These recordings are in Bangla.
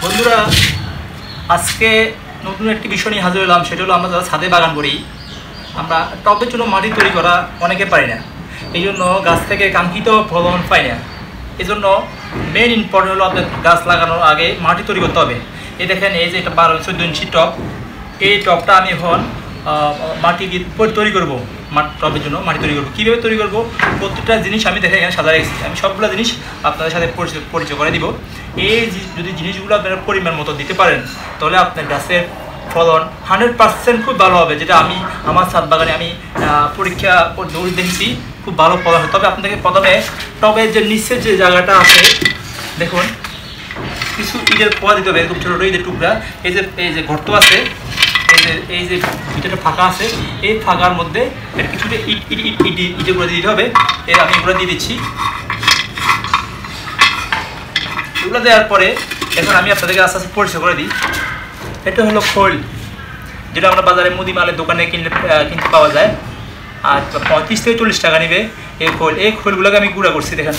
বন্ধুরা, আজকে নতুন একটি বিষয় নিয়ে হাজির হলাম। সেটা হলো আমরা যারা ছাদে বাগান করি, আমরা টবের জন্য মাটি তৈরি করা অনেকে পারি না। এই জন্য গাছ থেকে কাঙ্ক্ষিত ফলন পাই না। এই জন্য মেন ইম্পর্টেন্ট হলো আপনার গাছ লাগানোর আগে মাটি তৈরি করতে হবে। এই দেখেন, এই যে এটা 12-14 ইঞ্চি টব, এই টবটা আমি এখন মাটি দিয়ে তৈরি করবো। টবের জন্য মাটি তৈরি করবো। কীভাবে তৈরি করবো, প্রত্যেকটা জিনিস আমি দেখে এখানে সাজা রেখেছি। আমি সবগুলো জিনিস আপনাদের সাথে পরিচয় করে দিব। এই যদি জিনিসগুলো আপনারা পরিমাণ মতো দিতে পারেন, তাহলে আপনার গাছের ফলন 100% খুব ভালো হবে। যেটা আমি আমার ছাদ বাগানে আমি পরীক্ষা দৌড় দেখছি, খুব ভালো ফলন হয়। তবে আপনাকে প্রথমে টবের যে নিচের যে জায়গাটা আছে, দেখুন কিছু ইটের পোয়া দিতে হবে, এরকম ছোটো ছোটো ইটের টুকরা। এই যে গর্ত আছে, এই যে ভিতরে ফাঁকা আছে, এই ফাঁকার মধ্যে কিছুটা ইটেগুলো দিয়ে দিতে হবে। আমি এগুলো দিয়ে দিচ্ছি। এগুলো দেওয়ার পরে এখন আমি আপনাদেরকে আস্তে আস্তে পরিচয় করে দিই। এটা হলো খোল, যেটা আমরা বাজারে মুদি মালের দোকানে কিনতে পাওয়া যায়। আর 35 থেকে 40 টাকা নেবে এই খোল। এই খোলগুলোকে আমি গুঁড়া করছি, দেখেন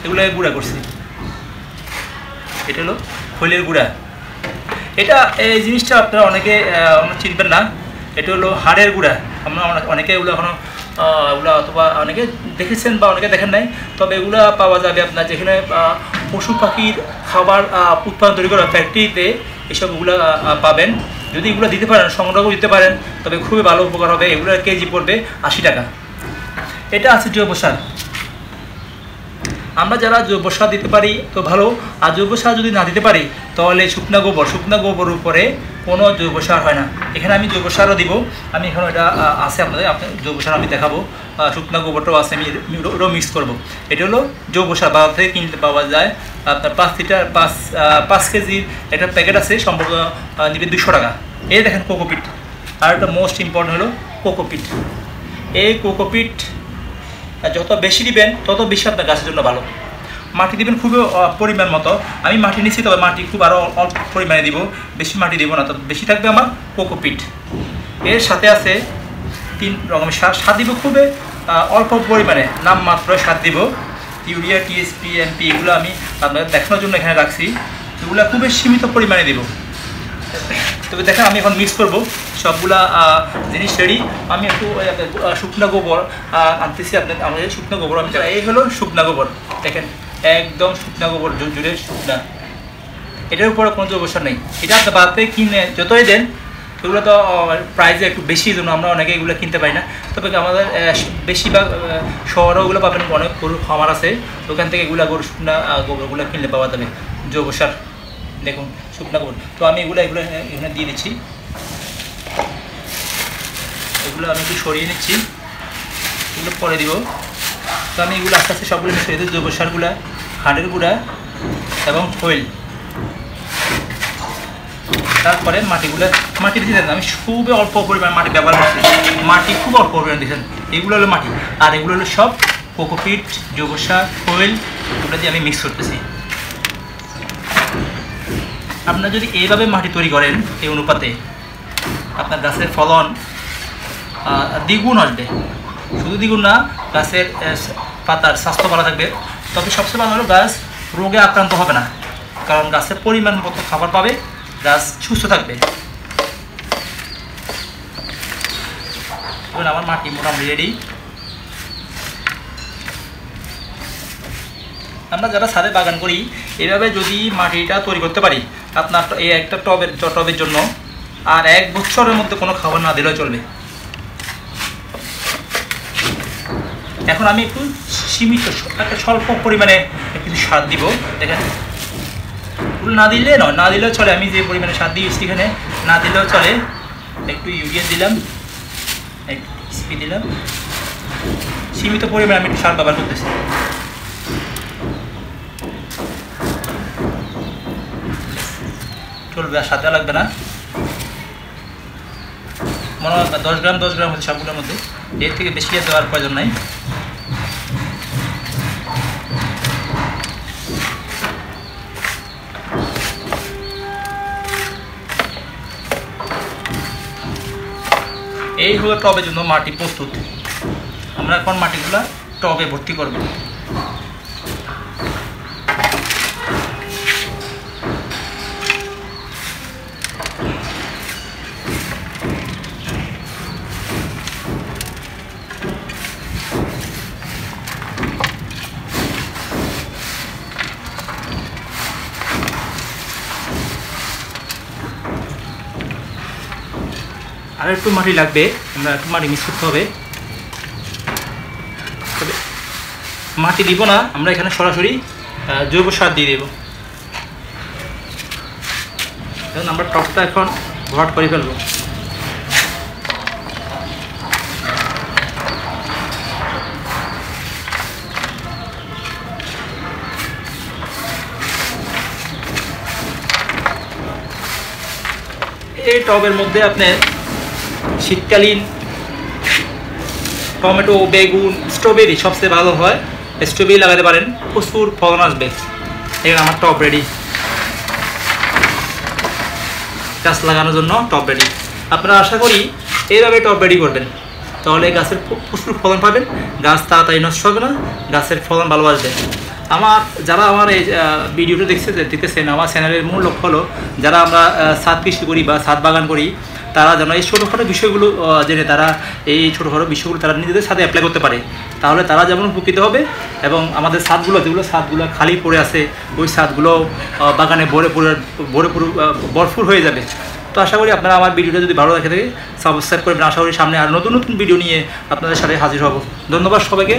এগুলোকে গুঁড়া করছি। এটা হলো খোলের গুঁড়া। এটা এই জিনিসটা আপনারা অনেকে চিনবেন না। এটা হলো হাড়ের গুঁড়া। আমরা অনেকে এগুলো এখনও অথবা অনেকে দেখেছেন বা অনেকে দেখেন নাই। তবে এগুলো পাওয়া যাবে আপনার যেখানে পশু পাখির খাবার উৎপাদন তৈরি করা ফ্যাক্টরিতে, এসবগুলো পাবেন। যদি এগুলো দিতে পারেন, সংগ্রহ দিতে পারেন, তবে খুবই ভালো উপকার হবে। এগুলোর কেজি পড়বে 80 টাকা। এটা আছে জৈব সার। আমরা যারা জৈব সার দিতে পারি তো ভালো, আর জৈব সার যদি না দিতে পারি তাহলে শুকনা গোবর উপরে কোনো জৈব সার হয় না। এখানে আমি জৈব সারও দিব। আমি এখানে এটা আছে আপনাদের জৈব সার আমি দেখাবো। শুকনা গোবরটাও আছে, আমি ওটাও মিক্স করবো। এটা হলো জৈব সার, বাজার থেকে কিনতে পাওয়া যায়। আপনার 5 কেজির একটা প্যাকেট আছে, সম্ভবত নেবে 200 টাকা। এই দেখেন কোকোপিট। আর একটা মোস্ট ইম্পর্টেন্ট হলো কোকোপিট। এই কোকোপিট যত বেশি দিবেন তত বেশি আপনার গাছের জন্য ভালো। মাটি দিবেন খুবই পরিমাণ মতো। আমি মাটি নিচ্ছি, তবে মাটি খুব আরও অল্প পরিমাণে দিব, বেশি মাটি দিব না। তবে বেশি থাকবে আমার কোকোপিট। এর সাথে আছে 3 রকমের সার দিব, খুবই অল্প পরিমাণে, নামমাত্র সার দিব। ইউরিয়া, টিএসপি, এমপি, এগুলো আমি আপনাদের দেখানোর জন্য এখানে রাখছি। এগুলো খুবই সীমিত পরিমাণে দিব। তবে দেখেন, আমি এখন মিক্স করবো সবগুলা জিনিস রেডি। আমি একটু শুকনা গোবর আনতেছি আমাদের শুকনো গোবর। আমি এই হলো শুকনা গোবর, দেখেন একদম শুকনা গোবর, জুড়ে শুকনা। এটার উপরে কোনো জৈব সার নেই। এটা আপনার বাড়িতে কিনে যতই দেন, এগুলো তো প্রাইসে একটু বেশি, জন্য আমরা অনেকে এগুলো কিনতে পাই না। তবে আমাদের বেশিরভাগ শহরে ওগুলো পাবেন, অনেক গরুর খামার আছে, ওখান থেকে এগুলো গরু শুকনা গোবরগুলো কিনলে পাওয়া যাবে জৈব সার। দেখুন শুকনা গোবর। তো আমি এগুলো এখানে দিয়ে দিচ্ছি। এগুলো আমি একটু সরিয়ে নিচ্ছি, এগুলো পরে দিব। তো আমি এগুলো আস্তে আস্তে সবগুলো মিশিয়ে দিই। জৈব সারগুলা, হাড়ের গুঁড়া এবং খৈল। তারপরে মাটি দিয়েছেন। আমি খুবই অল্প পরিমাণ মাটি ব্যবহার করছি। মাটি খুব অল্প পরিমাণ দিয়েছেন। এগুলো হলো মাটি, আর এগুলো হলো সব কোকোপিট, জৈব সার, খৈল, এগুলো দিয়ে আমি মিক্স করতেছি। আপনারা যদি এইভাবে মাটি তৈরি করেন, এই অনুপাতে আপনার গাছের ফলন দ্বিগুণ আসবে। শুধু দ্বিগুণ না, গাছের পাতার স্বাস্থ্য ভালো থাকবে। তবে সবচেয়ে ভালো হলো গাছ রোগে আক্রান্ত হবে না, কারণ গাছের পরিমাণ মতো খাবার পাবে, গাছ সুস্থ থাকবে। আমার মাটি মোটামুটি রেডি। আমরা যারা ছাদে বাগান করি, এইভাবে যদি মাটিটা তৈরি করতে পারি, আপনার এই একটা টবের জন্য আর 1 বছরের মধ্যে কোনো খাবার না দিলেও চলবে। এখন আমি একটু সীমিত একটা স্বল্প পরিমাণে কিছু সার দিব। দেখেন, না দিলে নয়, না দিলেও চলে। আমি যে পরিমাণে সার দিয়েছি এখানে, না দিলেও চলে। একটু ইউরিয়া দিলাম, একটু টিএসপি দিলাম। সীমিত পরিমাণে আমি একটু সার ব্যবহার করতেছি। চলবে, আর সাদা লাগবে না। মনে হয় 10 গ্রাম হচ্ছে সবগুলোর মধ্যে, এর থেকে বেশি দেওয়ার প্রয়োজন নাই। এই হলো টবের জন্য মাটি প্রস্তুত। আমরা এখন মাটিগুলো টবে ভর্তি করব। আর একটু মাটি লাগবে, আমরা একটু মাটি মিক্স করতে হবে। তবে মাটি দিব না, আমরা এখানে সরাসরি জৈব সার দিয়ে দেবো। এখন আমরা টপটা এখন ভরাট করে ফেলবো। এই টবের মধ্যে আপনি শীতকালীন টমেটো, বেগুন, স্ট্রবেরি সবচেয়ে ভালো হয়, স্ট্রবেরি লাগাতে পারেন, প্রচুর ফলন আসবে। এখানে আমার টব রেডি, গাছ লাগানোর জন্য টব রেডি। আপনারা আশা করি এইভাবে টব রেডি করবেন, তাহলে গাছের প্রচুর ফলন পাবেন, গাছ তাড়াতাড়ি নষ্ট হবে না, গাছের ফলন ভালো আসবে। যারা আমার এই ভিডিওটা দেখতেছেন, আমার চ্যানেলের মূল লক্ষ্য হলো যারা আমরা ছাদ কৃষি করি বা ছাদ বাগান করি, তারা যেন এই ছোটোখাটো বিষয়গুলো জেনে তারা এই ছোটোখাটো বিষয়গুলো তারা নিজেদের সাথে অ্যাপ্লাই করতে পারে, তাহলে তারা যেমন উপকৃত হবে এবং আমাদের ছাদগুলো যেগুলো ছাদগুলো খালি পড়ে আছে ওই ছাদগুলো বাগানে ভরপুর হয়ে যাবে। তো আশা করি আপনারা আমার ভিডিওটা যদি ভালো লাগে থাকে সাবস্ক্রাইব করবেন। আশা করি সামনে আর নতুন নতুন ভিডিও নিয়ে আপনাদের সাথে হাজির হব। ধন্যবাদ সবাইকে।